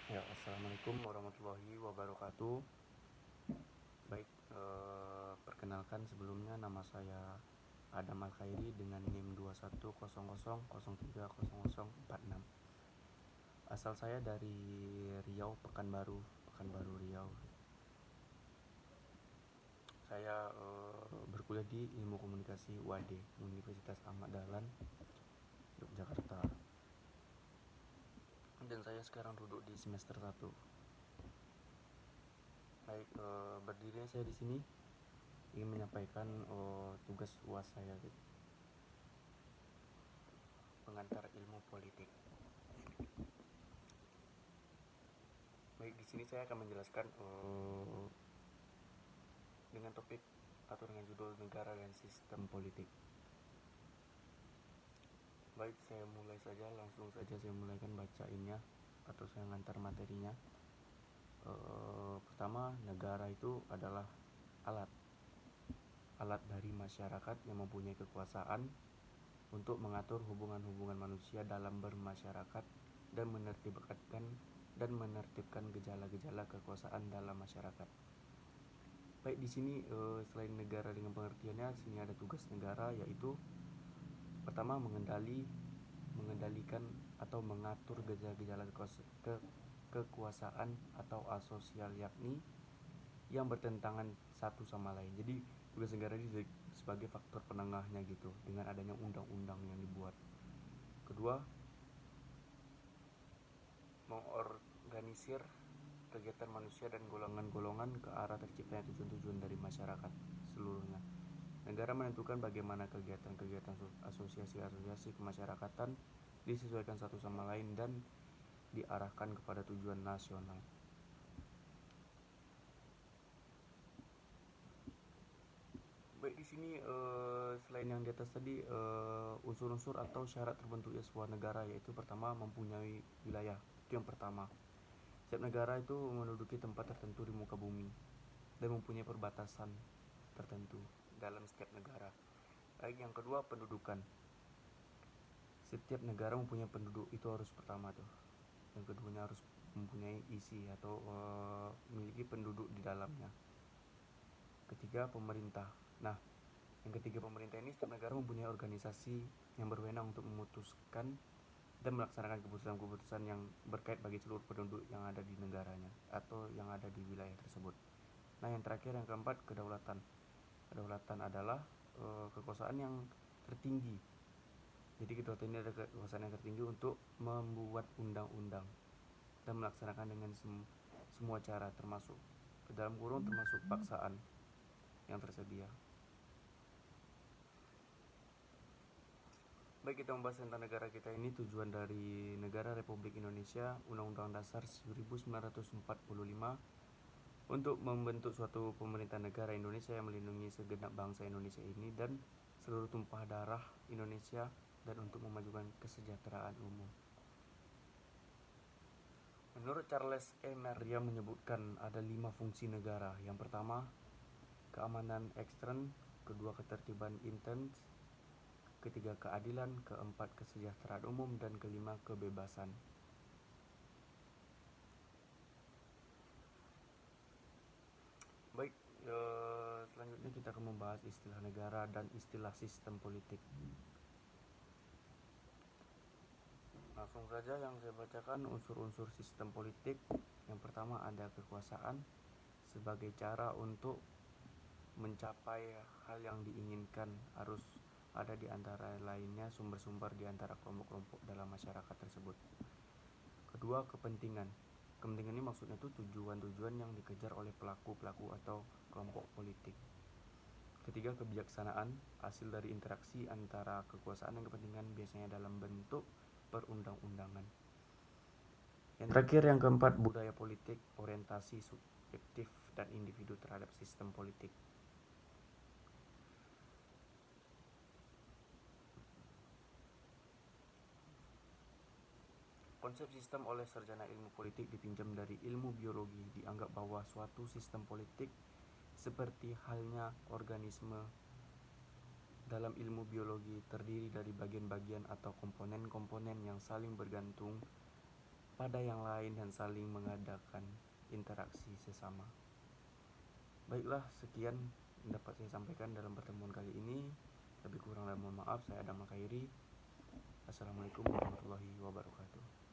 Ya, assalamualaikum warahmatullahi wabarakatuh. Baik, perkenalkan sebelumnya nama saya Adam Al Khairi dengan NIM 2100030046. Asal saya dari Riau, Pekanbaru Riau. Saya berkuliah di Ilmu Komunikasi UAD, Universitas Ahmad Dahlan, Yogyakarta. Dan saya sekarang duduk di semester 1. Baik, berdiri saya di sini ingin menyampaikan tugas UAS saya gitu. Pengantar ilmu politik. Baik, di sini saya akan menjelaskan dengan topik atau dengan judul negara dan sistem politik. Baik, saya mulai saja, langsung saja saya mulaikan bacainnya atau saya ngantar materinya. Pertama, negara itu adalah alat alat dari masyarakat yang mempunyai kekuasaan untuk mengatur hubungan-hubungan manusia dalam bermasyarakat dan menertibkan gejala-gejala kekuasaan dalam masyarakat. Baik, di sini selain negara dengan pengertiannya, sini ada tugas negara, yaitu pertama mengendalikan atau mengatur gejala-gejala kekuasaan atau asosial, yakni yang bertentangan satu sama lain. Jadi tugas negara ini sebagai faktor penengahnya gitu, dengan adanya undang-undang yang dibuat. Kedua, mengorganisir kegiatan manusia dan golongan-golongan ke arah terciptanya tujuan-tujuan dari masyarakat seluruhnya. Negara menentukan bagaimana kegiatan-kegiatan asosiasi-asosiasi kemasyarakatan disesuaikan satu sama lain dan diarahkan kepada tujuan nasional. Baik, di sini selain yang di atas tadi, unsur-unsur atau syarat terbentuknya sebuah negara, yaitu pertama mempunyai wilayah. Itu yang pertama. Setiap negara itu menduduki tempat tertentu di muka bumi dan mempunyai perbatasan tertentu dalam setiap negara. Baik, yang kedua pendudukan. Setiap negara mempunyai penduduk, itu harus pertama tuh. Yang keduanya harus mempunyai isi atau memiliki penduduk di dalamnya. Ketiga, pemerintah. Nah, yang ketiga pemerintah ini, setiap negara mempunyai organisasi yang berwenang untuk memutuskan dan melaksanakan keputusan-keputusan yang berkait bagi seluruh penduduk yang ada di negaranya atau yang ada di wilayah tersebut. Nah, yang terakhir, yang keempat, kedaulatan. Kedaulatan adalah kekuasaan yang tertinggi. Jadi kedaulatan ini adalah kekuasaan yang tertinggi untuk membuat undang-undang dan melaksanakan dengan semua cara, termasuk dalam kurung termasuk paksaan yang tersedia. Baik, kita membahas tentang negara kita ini. Tujuan dari negara Republik Indonesia, Undang-Undang Dasar 1945, untuk membentuk suatu pemerintah negara Indonesia yang melindungi segenap bangsa Indonesia ini dan seluruh tumpah darah Indonesia, dan untuk memajukan kesejahteraan umum. Menurut Charles E. Merriam menyebutkan ada 5 fungsi negara. Yang pertama, keamanan ekstern. Kedua, ketertiban intern. Ketiga, keadilan. Keempat, kesejahteraan umum. Dan kelima, kebebasan. Baik, selanjutnya kita akan membahas istilah negara dan istilah sistem politik. Langsung saja yang saya bacakan unsur-unsur sistem politik. Yang pertama, ada kekuasaan sebagai cara untuk mencapai hal yang diinginkan. Harus ada di antara lainnya sumber-sumber di antara kelompok-kelompok dalam masyarakat tersebut. Kedua, kepentingan. Kepentingan ini maksudnya itu tujuan-tujuan yang dikejar oleh pelaku-pelaku atau kelompok politik. Ketiga, kebijaksanaan, hasil dari interaksi antara kekuasaan dan kepentingan, biasanya dalam bentuk perundang-undangan. Yang terakhir, yang keempat, budaya politik, orientasi subjektif dan individu terhadap sistem politik. Konsep sistem oleh sarjana ilmu politik dipinjam dari ilmu biologi. Dianggap bahwa suatu sistem politik seperti halnya organisme dalam ilmu biologi terdiri dari bagian-bagian atau komponen-komponen yang saling bergantung pada yang lain dan saling mengadakan interaksi sesama. Baiklah, sekian yang dapat saya sampaikan dalam pertemuan kali ini. Lebih kurang dan mohon maaf. Saya Adam Makairi. Assalamualaikum warahmatullahi wabarakatuh.